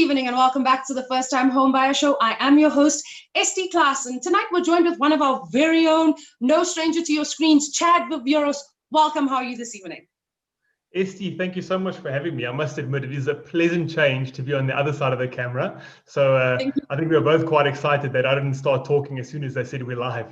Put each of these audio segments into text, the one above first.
evening and welcome back to the First Time Homebuyer Show. I am your host, Esti Klaas, and tonight we're joined with one of our very own, no stranger to your screens, Chad Viveiros. Welcome. How are you this evening? Esti, thank you so much for having me. I must admit, it is a pleasant change to be on the other side of the camera. So I think we were both quite excited that I didn't start talking as soon as they said we're live.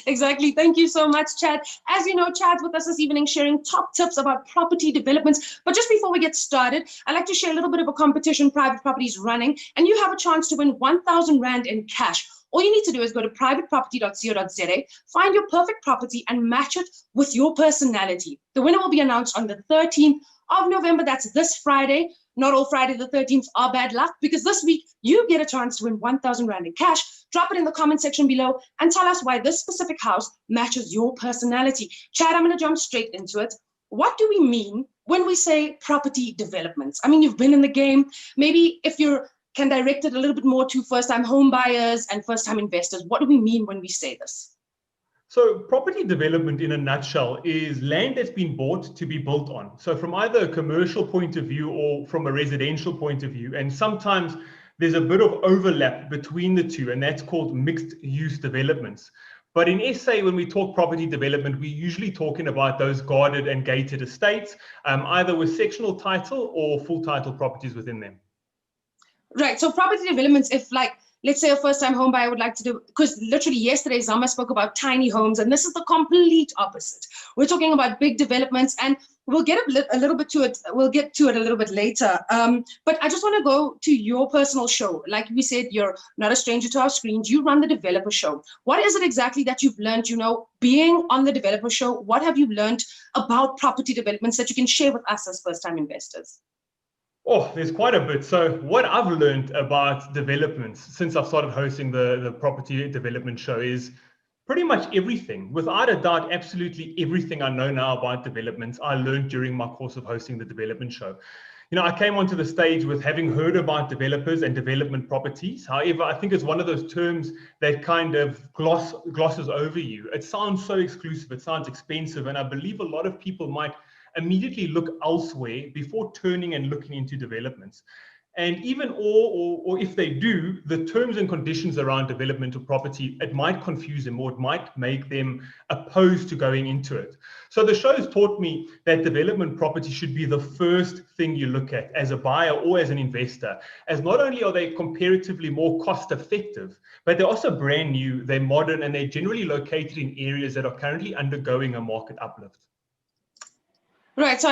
Exactly. Thank you so much, Chad. As you know, Chad's with us this evening sharing top tips about property developments. But just before we get started, I'd like to share a little bit of a competition private properties running, and you have a chance to win 1,000 Rand in cash. All you need to do is go to privateproperty.co.za, find your perfect property and match it with your personality. The winner will be announced on the 13th of November. That's this Friday. Not all Friday the 13th are bad luck, because this week you get a chance to win 1,000 Rand in cash. Drop it in the comment section below and tell us why this specific house matches your personality. Chad, I'm going to jump straight into it. What do we mean when we say property developments? I mean, you've been in the game. Maybe if you can direct it a little bit more to first-time home buyers and first-time investors, what do we mean when we say this? So property development in a nutshell is land that's been bought to be built on. So from either a commercial point of view or from a residential point of view, and sometimes there's a bit of overlap between the two, and that's called mixed use developments. But in SA, when we talk property development, we're usually talking about those guarded and gated estates, either with sectional title or full title properties within them. Right. So property developments, if let's say a first-time home buyer would like to do, because literally yesterday Zama spoke about tiny homes, and this is the complete opposite. We're talking about big developments, and we'll get a little bit to it. We'll get to it a little bit later. But I just want to go to your personal show. Like we said, you're not a stranger to our screens. You run the developer show. What is it exactly that you've learned, being on the developer show? What have you learned about property developments that you can share with us as first-time investors? Oh, there's quite a bit. So what I've learned about developments since I've started hosting the property development show is pretty much everything. Without a doubt, absolutely everything I know now about developments, I learned during my course of hosting the development show. I came onto the stage with having heard about developers and development properties. However, I think it's one of those terms that kind of glosses over you. It sounds so exclusive, it sounds expensive, and I believe a lot of people might immediately look elsewhere before turning and looking into developments. And even or if they do, the terms and conditions around development of property, it might confuse them, or it might make them opposed to going into it. So the show has taught me that development property should be the first thing you look at as a buyer or as an investor, as not only are they comparatively more cost effective, but they're also brand new, they're modern, and they're generally located in areas that are currently undergoing a market uplift. Right. So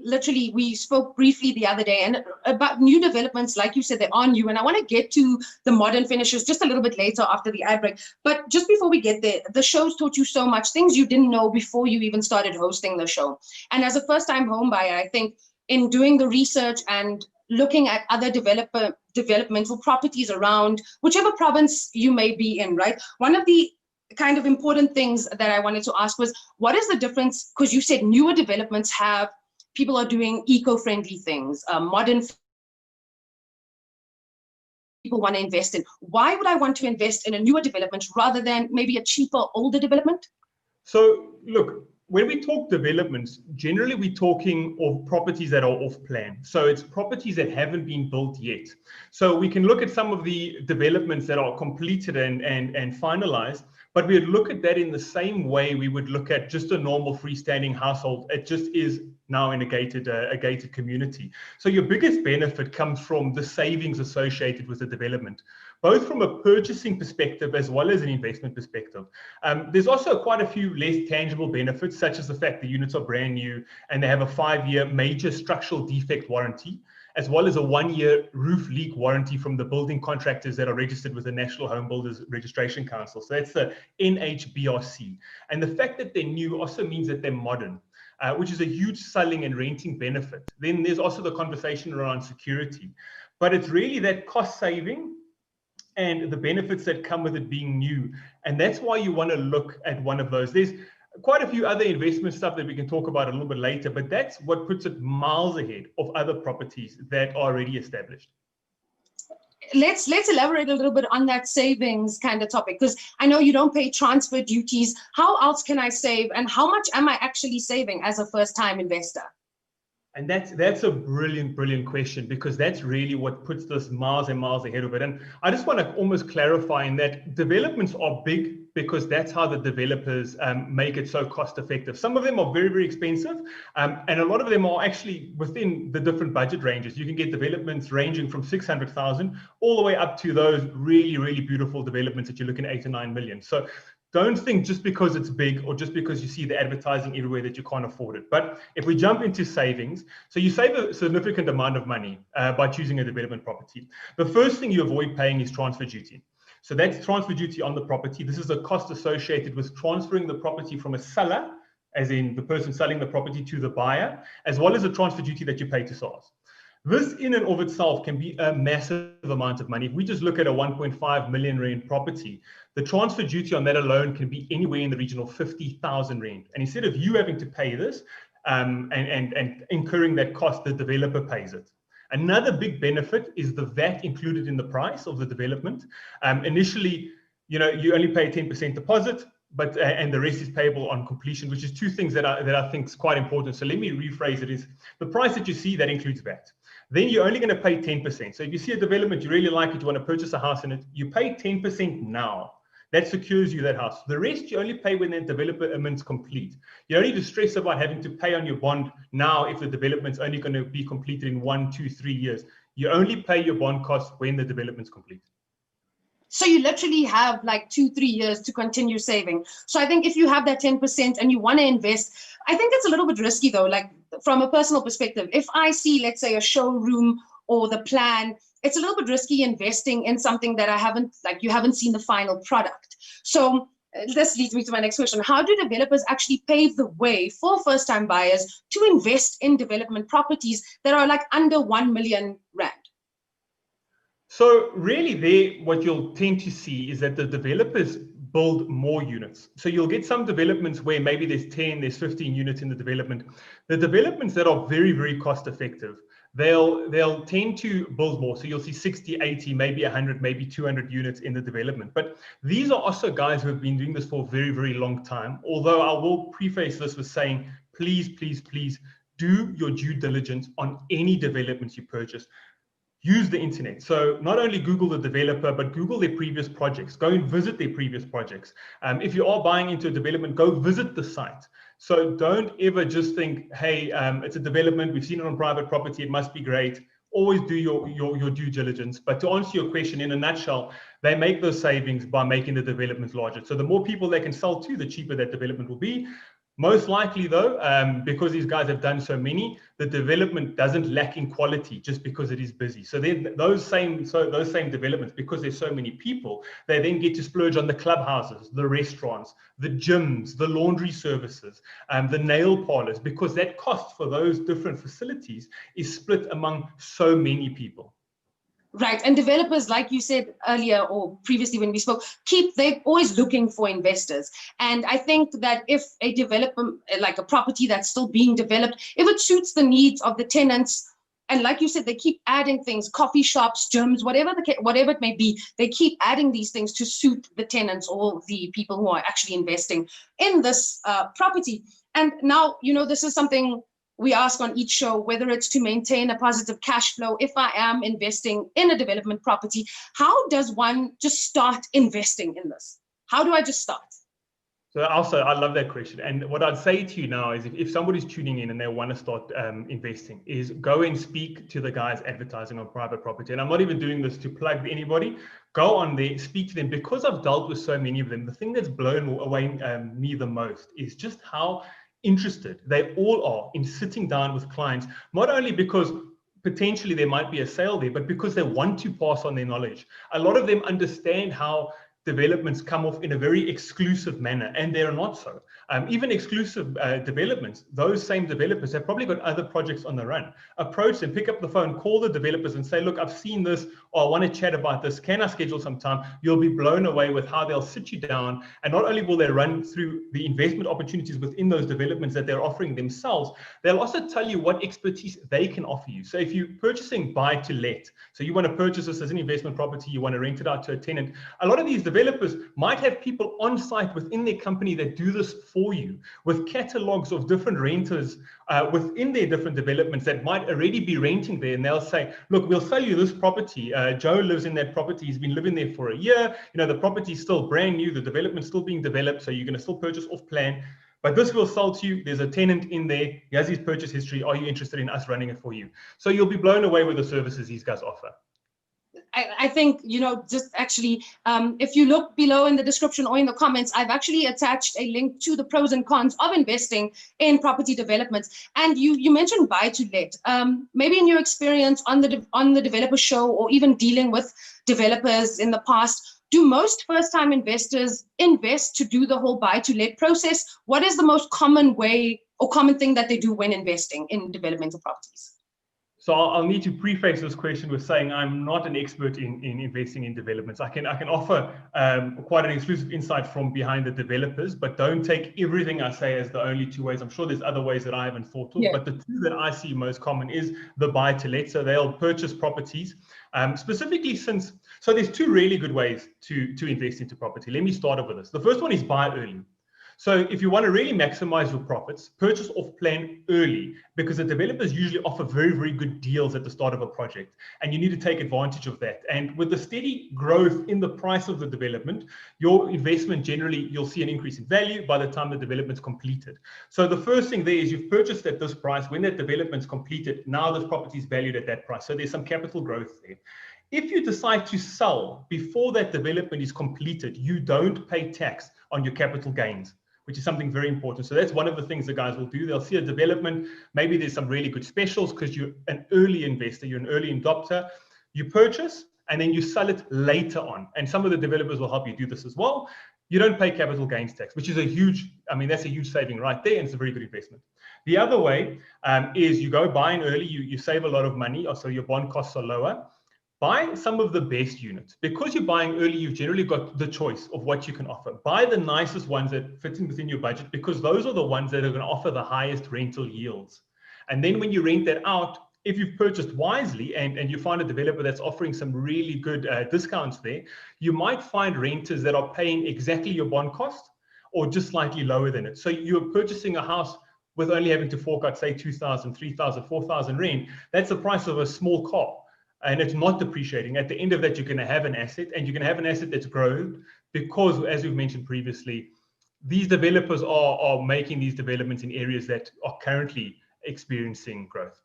literally, we spoke briefly the other day and about new developments, like you said, they're on you. And I want to get to the modern finishes just a little bit later after the ad break. But just before we get there, the show's taught you so much, things you didn't know before you even started hosting the show. And as a first-time home buyer, I think in doing the research and looking at other developmental properties around whichever province you may be in, right? One of the kind of important things that I wanted to ask was, what is the difference? Because you said newer developments people are doing eco-friendly things, modern people want to invest in. Why would I want to invest in a newer development rather than maybe a cheaper, older development? So look, when we talk developments, generally we're talking of properties that are off plan. So it's properties that haven't been built yet. So we can look at some of the developments that are completed and finalized, but we would look at that in the same way we would look at just a normal freestanding household. It just is now in a gated community. So your biggest benefit comes from the savings associated with the development, both from a purchasing perspective as well as an investment perspective. There's also quite a few less tangible benefits, such as the fact the units are brand new and they have a 5-year major structural defect warranty, as well as a 1-year roof leak warranty from the building contractors that are registered with the National Home Builders Registration Council. So that's the NHBRC. And the fact that they're new also means that they're modern, which is a huge selling and renting benefit. Then there's also the conversation around security. But it's really that cost saving and the benefits that come with it being new. And that's why you want to look at one of those. There's quite a few other investment stuff that we can talk about a little bit later, but that's what puts it miles ahead of other properties that are already established. Let's elaborate a little bit on that savings kind of topic, because I know you don't pay transfer duties. How else can I save, and how much am I actually saving as a first-time investor? And that's a brilliant question, because that's really what puts this miles and miles ahead of it. And I just want to almost clarify in that developments are big because that's how the developers make it so cost effective. Some of them are very expensive, and a lot of them are actually within the different budget ranges. You can get developments ranging from 600,000 all the way up to those really beautiful developments that you're looking at 8 to 9 million. So don't think just because it's big or just because you see the advertising everywhere that you can't afford it. But if we jump into savings, so you save a significant amount of money by choosing a development property. The first thing you avoid paying is transfer duty. So that's transfer duty on the property. This is a cost associated with transferring the property from a seller, as in the person selling the property, to the buyer, as well as the transfer duty that you pay to SARS. This in and of itself can be a massive amount of money. If we just look at a 1.5 million rand property, the transfer duty on that alone can be anywhere in the region of 50,000 rand. And instead of you having to pay this and incurring that cost, the developer pays it. Another big benefit is the VAT included in the price of the development. Initially, you only pay 10% deposit, but and the rest is payable on completion, which is two things that I think is quite important. So let me rephrase it: is the price that you see, that includes VAT. Then you're only going to pay 10%. So if you see a development, you really like it, you want to purchase a house in it, you pay 10% now. That secures you that house. The rest you only pay when the development's complete. You don't need to stress about having to pay on your bond now if the development's only going to be completed in 1, 2, 3 years. You only pay your bond costs when the development's complete. So you literally have like 2-3 years to continue saving. So I think if you have that 10% and you want to invest, I think it's a little bit risky though, like from a personal perspective. If I see, let's say, a showroom or the plan, it's a little bit risky investing in something that you haven't seen the final product. So this leads me to my next question. How do developers actually pave the way for first-time buyers to invest in development properties that are like under 1 million rand? So really what you'll tend to see is that the developers build more units. So you'll get some developments where maybe there's 10, there's 15 units in the development. The developments that are very cost effective, they'll tend to build more. So you'll see 60, 80, maybe 100, maybe 200 units in the development. But these are also guys who have been doing this for a very long time. Although I will preface this with saying, please do your due diligence on any developments you purchase. Use the internet. So not only Google the developer, but Google their previous projects. Go and visit their previous projects. If you are buying into a development, go visit the site. So don't ever just think, hey, it's a development, we've seen it on private property, it must be great. Always do your due diligence. But to answer your question, in a nutshell, they make those savings by making the developments larger. So the more people they can sell to, the cheaper that development will be. Most likely, though, because these guys have done so many, the development doesn't lack in quality just because it is busy. So then those same developments, because there's so many people, they then get to splurge on the clubhouses, the restaurants, the gyms, the laundry services, the nail parlors, because that cost for those different facilities is split among so many people. Right. And developers, like you said earlier or previously when we spoke, they're always looking for investors. And I think that if a developer, like a property that's still being developed, if it suits the needs of the tenants, and like you said, they keep adding things, coffee shops, gyms, whatever it may be, they keep adding these things to suit the tenants or the people who are actually investing in this property. And now, this is something we ask on each show, whether it's to maintain a positive cash flow. If I am investing in a development property, how does one just start investing in this? How do I just start? So also, I love that question. And what I'd say to you now is if somebody's tuning in and they want to start investing, is go and speak to the guys advertising on private property. And I'm not even doing this to plug anybody. Go on there, speak to them. Because I've dealt with so many of them, the thing that's blown away me the most is just how interested they all are in sitting down with clients, not only because potentially there might be a sale there, but because they want to pass on their knowledge. A lot of them understand how developments come off in a very exclusive manner, and they're not so. Even exclusive developments, those same developers have probably got other projects on the run. Approach them, pick up the phone, call the developers and say, look, I've seen this, or I want to chat about this. Can I schedule some time? You'll be blown away with how they'll sit you down, and not only will they run through the investment opportunities within those developments that they're offering themselves, they'll also tell you what expertise they can offer you. So if you're purchasing buy to let, so you want to purchase this as an investment property, you want to rent it out to a tenant, a lot of these developers might have people on site within their company that do this for you, with catalogs of different renters within their different developments that might already be renting there. And they'll say, look, we'll sell you this property. Joe lives in that property. He's been living there for a year. The property is still brand new. The development's still being developed. So you're going to still purchase off plan. But this will sell to you. There's a tenant in there. He has his purchase history. Are you interested in us running it for you? So you'll be blown away with the services these guys offer. I think, just actually, if you look below in the description or in the comments, I've actually attached a link to the pros and cons of investing in property developments. And you mentioned buy to let. Maybe in your experience on the developer show, or even dealing with developers in the past, do most first-time investors invest to do the whole buy to let process? What is the most common way or common thing that they do when investing in developmental properties? So I'll need to preface this question with saying I'm not an expert in investing in developments. I can offer quite an exclusive insight from behind the developers, but don't take everything I say as the only two ways. I'm sure there's other ways that I haven't thought of, but the two that I see most common is the buy to let. So they'll purchase properties, specifically so there's two really good ways to invest into property. Let me start off with this. The first one is buy early. So if you want to really maximize your profits, purchase off plan early, because the developers usually offer very, very good deals at the start of a project, and you need to take advantage of that. And with the steady growth in the price of the development, your investment generally, you'll see an increase in value by the time the development's completed. So the first thing there is you've purchased at this price. When that development's completed, now this property is valued at that price. So there's some capital growth there. If you decide to sell before that development is completed, you don't pay tax on your capital gains, which is something very important. So that's one of the things the guys will do. They'll see a development. Maybe there's some really good specials because you're an early investor, you're an early adopter. You purchase and then you sell it later on. And some of the developers will help you do this as well. You don't pay capital gains tax, which is that's a huge saving right there, and it's a very good investment. The other way is you go buy in early, you save a lot of money, or so your bond costs are lower. Buy some of the best units. Because you're buying early, you've generally got the choice of what you can offer. Buy the nicest ones that fit in within your budget, because those are the ones that are going to offer the highest rental yields. And then when you rent that out, if you've purchased wisely and you find a developer that's offering some really good discounts there, you might find renters that are paying exactly your bond cost or just slightly lower than it. So you're purchasing a house with only having to fork out, say, 2,000, 3,000, 4,000 rent. That's the price of a small car. And it's not depreciating. At the end of that, you're going to have an asset, and you're going to have an asset that's grown, because, as we've mentioned previously, these developers are making these developments in areas that are currently experiencing growth.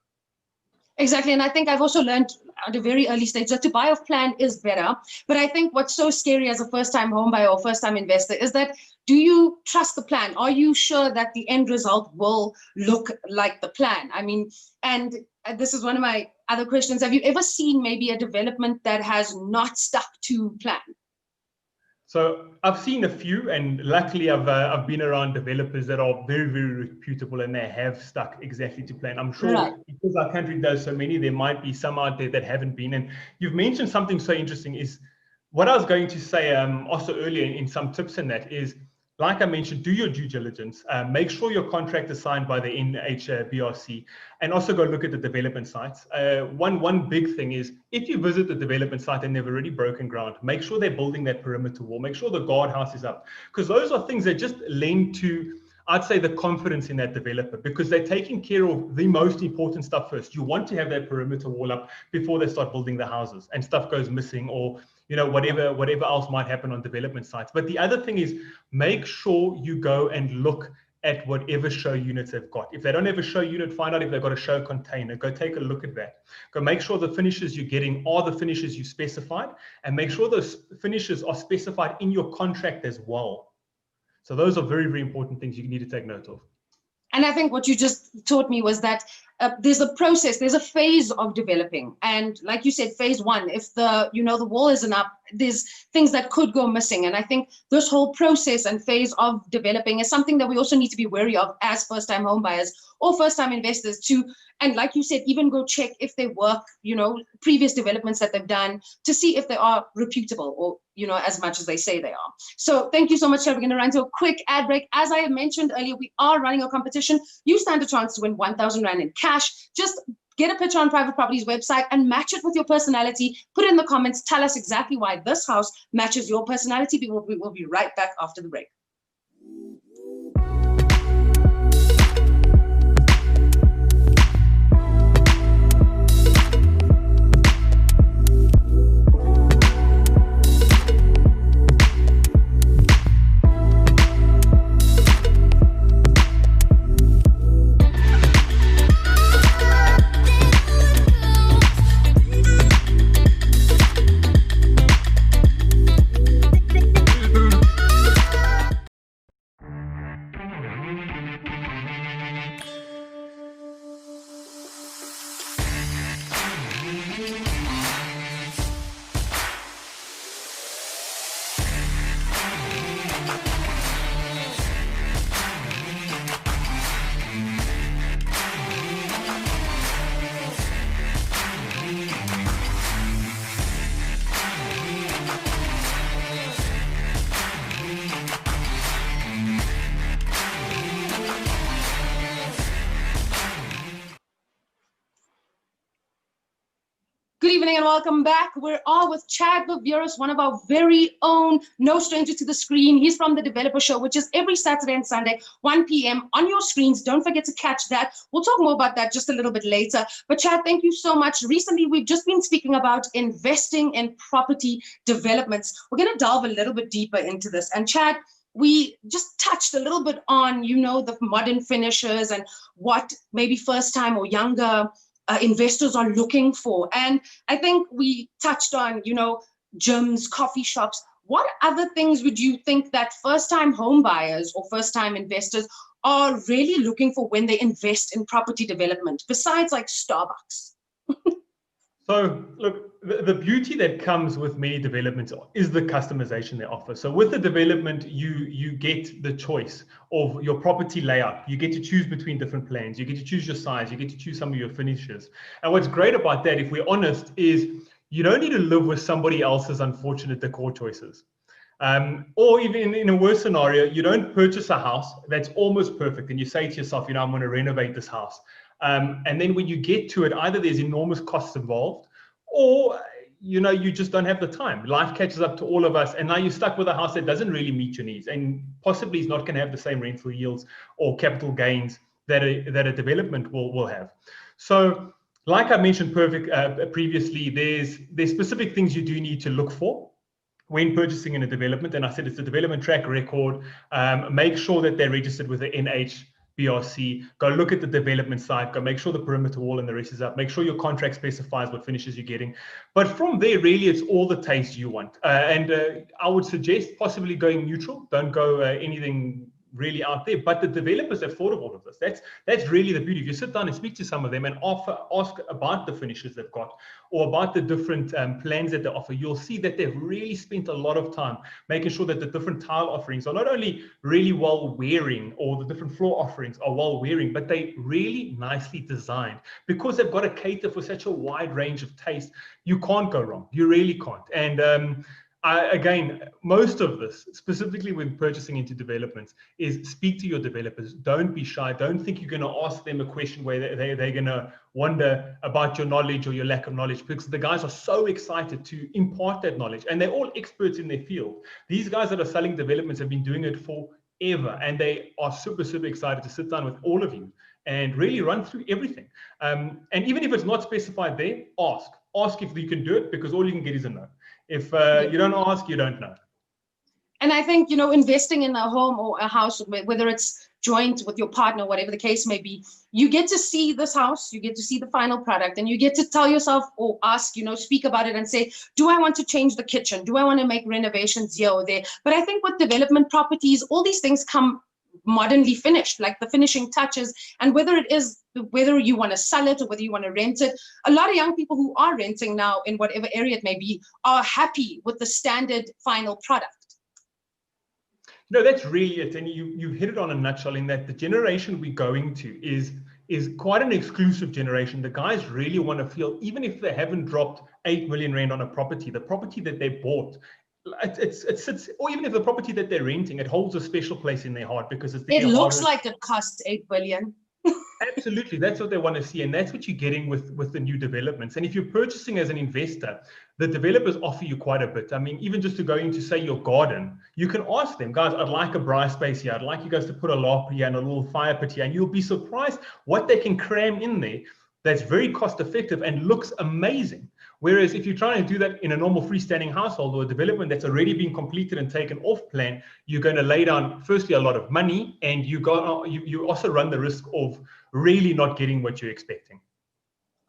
Exactly. And I think I've also learned at a very early stage that to buy off plan is better. But I think what's so scary as a first-time home buyer or first-time investor is that, do you trust the plan? Are you sure that the end result will look like the plan? I mean, and this is one of my other questions. Have you ever seen maybe a development that has not stuck to plan? So I've seen a few, and luckily I've been around developers that are very, very reputable, and they have stuck exactly to plan. I'm sure because our country does so many, there might be some out there that haven't been. And you've mentioned something so interesting, is what I was going to say also earlier in some tips in that is, like I mentioned, do your due diligence. Make sure your contract is signed by the FTHBS, and also go look at the development sites. One big thing is, if you visit the development site and they've already broken ground, make sure they're building that perimeter wall. Make sure the guardhouse is up, because those are things that just lend to, I'd say, the confidence in that developer, because they're taking care of the most important stuff first. You want to have that perimeter wall up before they start building the houses and stuff goes missing, or whatever else might happen on development sites. But the other thing is, make sure you go and look at whatever show units they've got. If they don't have a show unit, find out if they've got a show container. Go take a look at that. Go make sure the finishes you're getting are the finishes you specified, and make sure those finishes are specified in your contract as well. So those are very, very important things you need to take note of. And I think what you just taught me was that there's a process, there's a phase of developing. And like you said, phase one, if the wall isn't up, there's things that could go missing. And I think this whole process and phase of developing is something that we also need to be wary of as first-time home buyers or first-time investors too. And like you said, even go check if they work, previous developments that they've done, to see if they are reputable or, as much as they say they are. So thank you so much, Chad. We're going to run to a quick ad break. As I mentioned earlier, we are running a competition. You stand a chance to win 1,000 Rand in cash. Just get a picture on Private Properties website and match it with your personality. Put it in the comments. Tell us exactly why this house matches your personality. We'll be right back after the break. Good evening and welcome back. We're all with Chad Viveiros, one of our very own, no stranger to the screen. He's from The Developer Show, which is every Saturday and Sunday, 1 p.m. on your screens. Don't forget to catch that. We'll talk more about that just a little bit later. But Chad, thank you so much. Recently, we've just been speaking about investing in property developments. We're going to delve a little bit deeper into this. And Chad, we just touched a little bit on, the modern finishes and what maybe first time or younger investors are looking for. And I think we touched on, gyms, coffee shops. What other things would you think that first-time home buyers or first-time investors are really looking for when they invest in property development, besides like Starbucks? So look, the beauty that comes with many developments is the customization they offer. So with the development, you get the choice of your property layout. You get to choose between different plans. You get to choose your size. You get to choose some of your finishes. And what's great about that, if we're honest, is you don't need to live with somebody else's unfortunate decor choices. Or even in a worse scenario, you don't purchase a house that's almost perfect and you say to yourself, I'm going to renovate this house. And then when you get to it, either there's enormous costs involved or, you just don't have the time. Life catches up to all of us. And now you're stuck with a house that doesn't really meet your needs and possibly is not going to have the same rental yields or capital gains that a development will have. So like I mentioned previously, there's specific things you do need to look for when purchasing in a development. And I said it's the development track record. Make sure that they're registered with the FTHBS. Go look at the development site. Go make sure the perimeter wall and the rest is up. Make sure your contract specifies what finishes you're getting. But from there, really, it's all the taste you want. And I would suggest possibly going neutral. Don't go anything really out there. But the developers have thought of all of this. That's really the beauty. If you sit down and speak to some of them and ask about the finishes they've got or about the different plans that they offer, you'll see that they've really spent a lot of time making sure that the different tile offerings are not only really well wearing or the different floor offerings are well wearing, but they really nicely designed because they've got to cater for such a wide range of taste. You can't go wrong. You really can't. And again, most of this, specifically when purchasing into developments, is speak to your developers. Don't be shy. Don't think you're going to ask them a question where they're going to wonder about your knowledge or your lack of knowledge, because the guys are so excited to impart that knowledge, and they're all experts in their field. These guys that are selling developments have been doing it forever, and they are super, super excited to sit down with all of you and really run through everything. And even if it's not specified there, ask if you can do it, because all you can get is a no. If you don't ask, you don't know. And I think, investing in a home or a house, whether it's joint with your partner, whatever the case may be, you get to see this house, you get to see the final product, and you get to tell yourself or ask, speak about it and say, do I want to change the kitchen? Do I want to make renovations here or there? But I think with development properties, all these things come modernly finished, like the finishing touches, and whether you want to sell it or whether you want to rent it, a lot of young people who are renting now in whatever area it may be are happy with the standard final product. That's really it, and you hit it on a nutshell in that the generation we're going to is quite an exclusive generation. The guys really want to feel, even if they haven't dropped 8 million rand on a property, the property that they bought, it sits, or even if the property that they're renting, it holds a special place in their heart because it looks like it costs 8 billion. Absolutely, that's what they want to see, and that's what you're getting with the new developments. And if you're purchasing as an investor, the developers offer you quite a bit. I mean, even just to go into, say, your garden, you can ask them, guys, I'd like a braai space here. I'd like you guys to put a larp here and a little fire pit here, and you'll be surprised what they can cram in there that's very cost effective and looks amazing. Whereas if you're trying to do that in a normal freestanding household or a development that's already been completed and taken off plan, you're going to lay down, firstly, a lot of money, and you also run the risk of really not getting what you're expecting.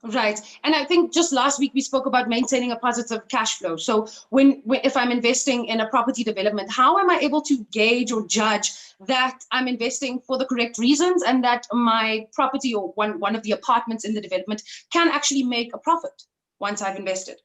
Right. And I think just last week we spoke about maintaining a positive cash flow. So if I'm investing in a property development, how am I able to gauge or judge that I'm investing for the correct reasons and that my property or one of the apartments in the development can actually make a profit once I've invested?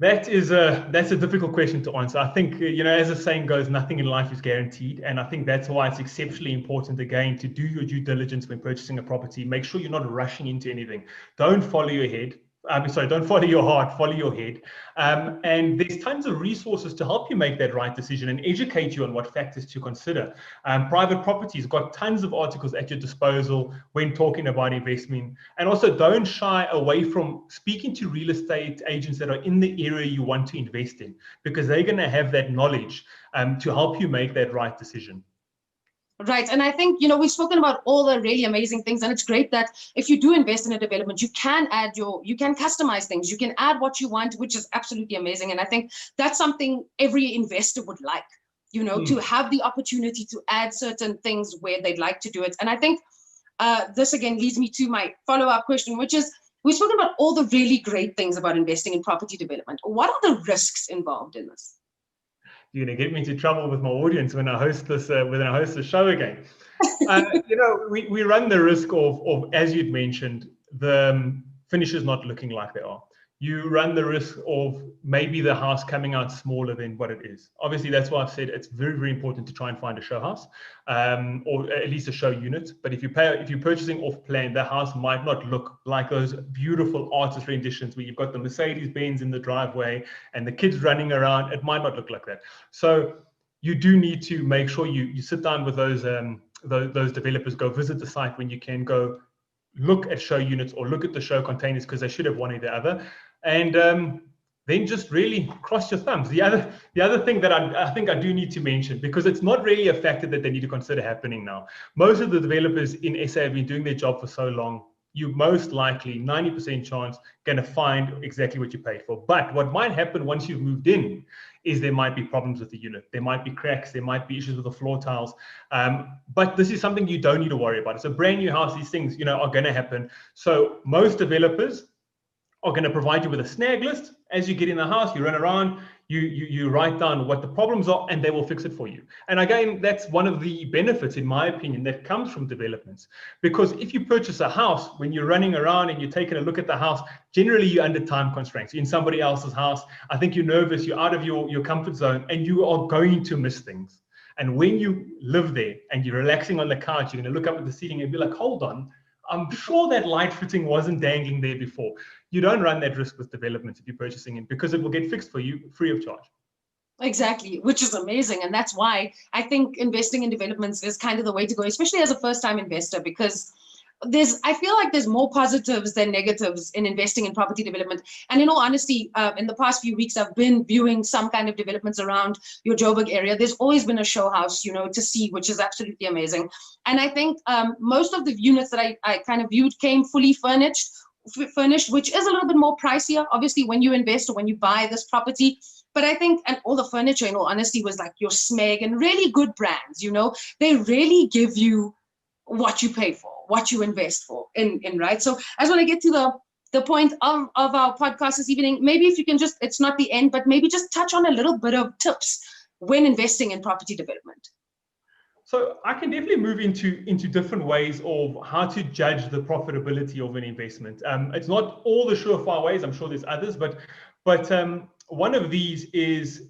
That's a difficult question to answer. I think, as the saying goes, nothing in life is guaranteed. And I think that's why it's exceptionally important, again, to do your due diligence when purchasing a property. Make sure you're not rushing into anything. Don't follow your head. Don't follow your heart, follow your head. And there's tons of resources to help you make that right decision and educate you on what factors to consider. Private property's got tons of articles at your disposal when talking about investment. And also don't shy away from speaking to real estate agents that are in the area you want to invest in, because they're going to have that knowledge to help you make that right decision. Right. And I think, we've spoken about all the really amazing things, and it's great that if you do invest in a development, you can customize things, you can add what you want, which is absolutely amazing. And I think that's something every investor would like, to have the opportunity to add certain things where they'd like to do it. And I think this again leads me to my follow-up question, which is, we've spoken about all the really great things about investing in property development. What are the risks involved in this? You're going to get me into trouble with my audience when I host this show again. We run the risk of, as you'd mentioned, the finishes not looking like they are. You run the risk of maybe the house coming out smaller than what it is. Obviously, that's why I've said it's very, very important to try and find a show house, or at least a show unit. But if you're purchasing off plan, the house might not look like those beautiful artist renditions where you've got the Mercedes-Benz in the driveway and the kids running around. It might not look like that. So you do need to make sure you sit down with those developers, go visit the site when you can, go look at show units or look at the show containers, because they should have one or the other. And then just really cross your thumbs. The other thing that I think I do need to mention, because it's not really a factor that they need to consider happening now. Most of the developers in SA have been doing their job for so long. You most likely, 90% chance, going to find exactly what you paid for. But what might happen once you've moved in is there might be problems with the unit. There might be cracks. There might be issues with the floor tiles. But this is something you don't need to worry about. It's a brand new house. These things, are going to happen. So most developers are going to provide you with a snag list. As you get in the house, you run around, you write down what the problems are, and they will fix it for you. And again, that's one of the benefits, in my opinion, that comes from developments. Because if you purchase a house, when you're running around and you're taking a look at the house, generally you're under time constraints. You're in somebody else's house. I think you're nervous, you're out of your comfort zone, and you are going to miss things. And when you live there and you're relaxing on the couch, you're going to look up at the ceiling and be like, hold on, I'm sure that light fitting wasn't dangling there before. You don't run that risk with developments if you're purchasing it, because it will get fixed for you free of charge. Exactly, which is amazing. And that's why I think investing in developments is kind of the way to go, especially as a first-time investor, because I feel like there's more positives than negatives in investing in property development. And in all honesty, in the past few weeks, I've been viewing some kind of developments around your Joburg area. There's always been a show house, to see, which is absolutely amazing. And I think most of the units that I kind of viewed came fully furnished, which is a little bit more pricier, obviously, when you invest or when you buy this property. But I think, and all the furniture, in all honesty, was like your Smeg and really good brands, they really give you what you pay for, what you invest for in right. So I just want to get to the point of our podcast this evening. Maybe if you can just, it's not the end, but maybe just touch on a little bit of tips when investing in property development. So I can definitely move into different ways of how to judge the profitability of an investment. It's not all the surefire ways. I'm sure there's others, but one of these is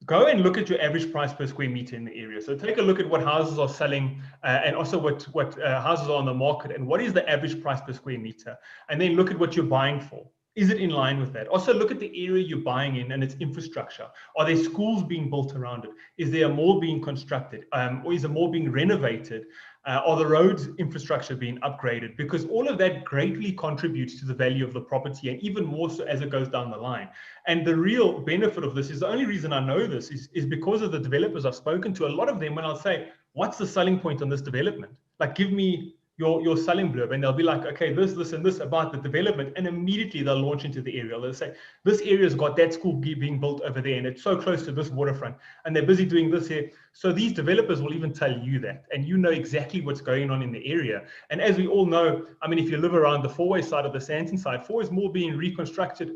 go and look at your average price per square meter in the area. So take a look at what houses are selling and also what houses are on the market and what is the average price per square meter. And then look at what you're buying for. Is it in line with that? Also look at the area you're buying in and its infrastructure. Are there schools being built around it? Is there a mall being constructed? Or is a mall being renovated? Are the roads infrastructure being upgraded? Because all of that greatly contributes to the value of the property, and even more so as it goes down the line. And the real benefit of this is, the only reason I know this is because of the developers I've spoken to. A lot of them, when I'll say, what's the selling point on this development? Like, give me your selling blurb, and they'll be like, okay, this and this about the development, and immediately they'll launch into the area. They'll say, this area's got that school being built over there, and it's so close to this waterfront, and they're busy doing this here. So these developers will even tell you that, and you know exactly what's going on in the area. And as we all know, I mean, if you live around the Fourway side of the Sandton side, Fourway's more being reconstructed.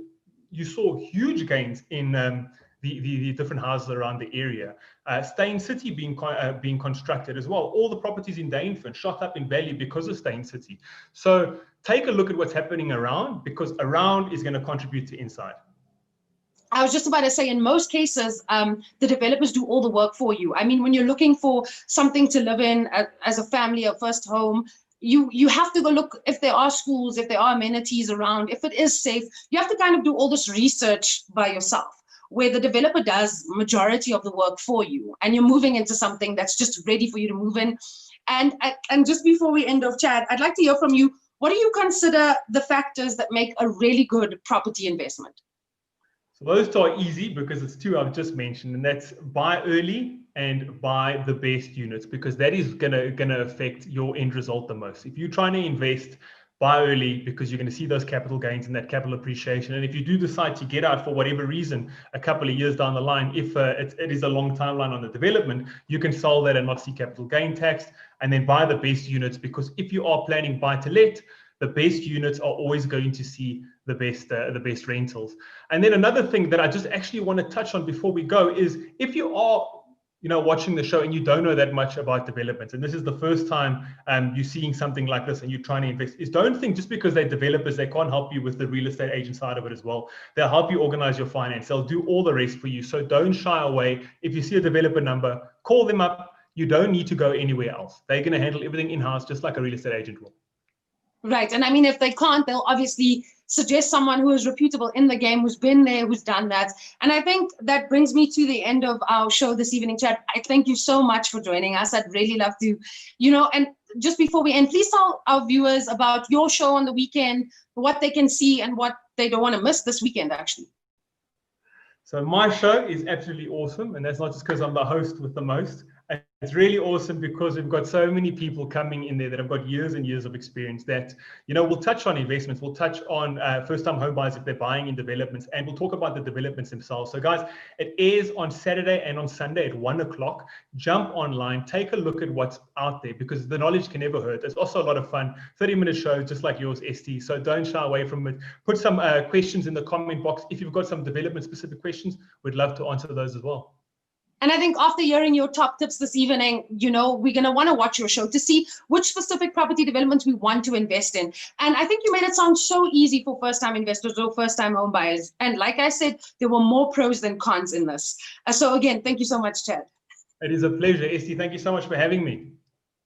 You saw huge gains in the different houses around the area. Steyn City being constructed as well. All the properties in Dainfern shot up in value because of Steyn City. So take a look at what's happening around, because around is going to contribute to inside. I was just about to say, in most cases, the developers do all the work for you. I mean, when you're looking for something to live in as a family, a first home, you have to go look if there are schools, if there are amenities around, if it is safe. You have to kind of do all this research by yourself, where the developer does majority of the work for you, and you're moving into something that's just ready for you to move in. And just before we end off, Chad, I'd like to hear from you. What do you consider the factors that make a really good property investment? So those two are easy because it's two I've just mentioned, and that's buy early and buy the best units, because that is gonna affect your end result the most. If you're trying to invest, buy early, because you're going to see those capital gains and that capital appreciation. And if you do decide to get out for whatever reason a couple of years down the line, if it is a long timeline on the development, you can sell that and not see capital gain tax. And then buy the best units, because if you are planning buy to let, the best units are always going to see the best rentals. And then another thing that I just actually want to touch on before we go is, if you are watching the show and you don't know that much about developments, and this is the first time you're seeing something like this and you're trying to invest, is don't think just because they're developers, they can't help you with the real estate agent side of it as well. They'll help you organize your finance. They'll do all the rest for you. So don't shy away. If you see a developer number, call them up. You don't need to go anywhere else. They're going to handle everything in-house, just like a real estate agent will. Right. And I mean, if they can't, they'll obviously suggest someone who is reputable in the game, who's been there, who's done that. And I think that brings me to the end of our show this evening, Chad. I thank you so much for joining us. I'd really love to, and just before we end, please tell our viewers about your show on the weekend, what they can see and what they don't want to miss this weekend, actually. So my show is absolutely awesome. And that's not just because I'm the host with the most. It's really awesome because we've got so many people coming in there that have got years and years of experience that, we'll touch on investments, we'll touch on first-time home buyers if they're buying in developments, and we'll talk about the developments themselves. So guys, it airs on Saturday and on Sunday at 1 o'clock. Jump online, take a look at what's out there, because the knowledge can never hurt. It's also a lot of fun, 30-minute show just like yours, ST. So don't shy away from it. Put some questions in the comment box. If you've got some development-specific questions, we'd love to answer those as well. And I think after hearing your top tips this evening, we're going to want to watch your show to see which specific property developments we want to invest in. And I think you made it sound so easy for first-time investors or first-time home buyers. And like I said, there were more pros than cons in this. So again, thank you so much, Chad. It is a pleasure, Esty. Thank you so much for having me.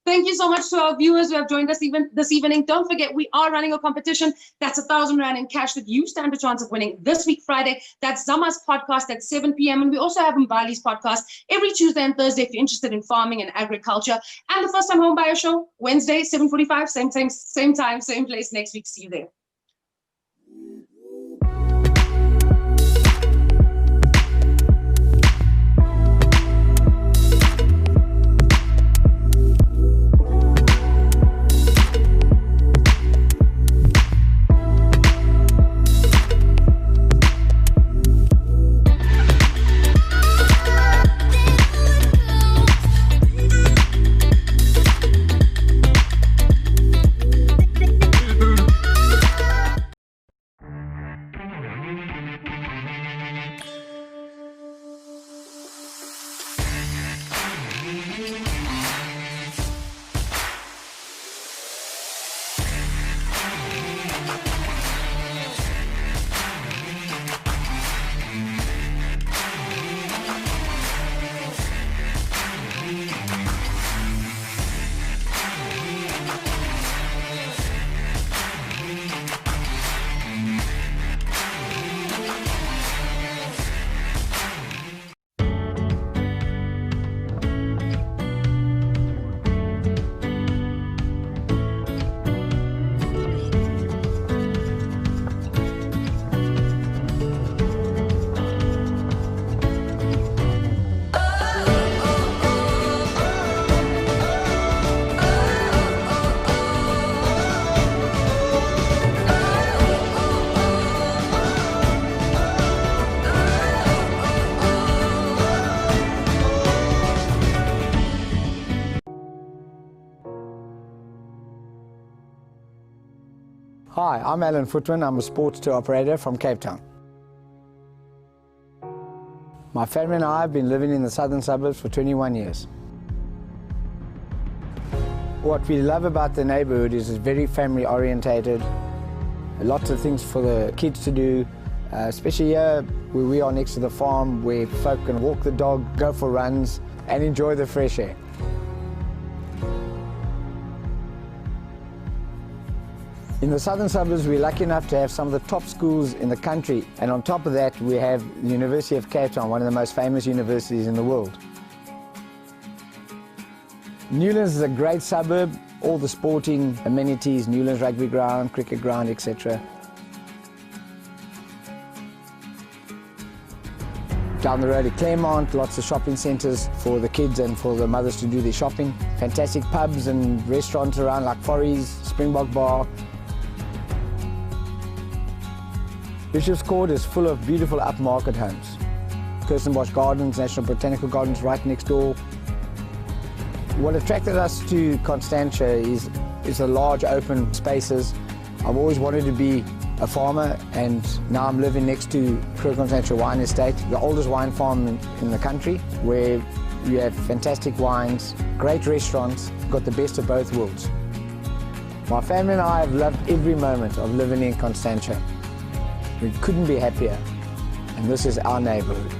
Thank you so much to our viewers who have joined us this evening. Don't forget, we are running a competition. That's R1,000 in cash that you stand a chance of winning this week, Friday. That's Zama's podcast at 7 p.m. And we also have Mbali's podcast every Tuesday and Thursday if you're interested in farming and agriculture. And the First Time Home Buyer Show, Wednesday, 7:45, same time, same place next week. See you there. Hi, I'm Alan Footman. I'm a sports tour operator from Cape Town. My family and I have been living in the southern suburbs for 21 years. What we love about the neighborhood is it's very family orientated. Lots of things for the kids to do, especially here where we are next to the farm, where folk can walk the dog, go for runs and enjoy the fresh air. In the southern suburbs, we're lucky enough to have some of the top schools in the country, and on top of that we have the University of Cape Town, one of the most famous universities in the world. Newlands is a great suburb, all the sporting amenities, Newlands rugby ground, cricket ground, etc. Down the road at Claremont, lots of shopping centres for the kids and for the mothers to do their shopping. Fantastic pubs and restaurants around like Forries, Springbok Bar. Bishop's Court is full of beautiful upmarket homes. Kirstenbosch Gardens, National Botanical Gardens right next door. What attracted us to Constantia is the large open spaces. I've always wanted to be a farmer, and now I'm living next to Constantia Wine Estate, the oldest wine farm in the country, where you have fantastic wines, great restaurants, got the best of both worlds. My family and I have loved every moment of living in Constantia. We couldn't be happier, and this is our neighborhood.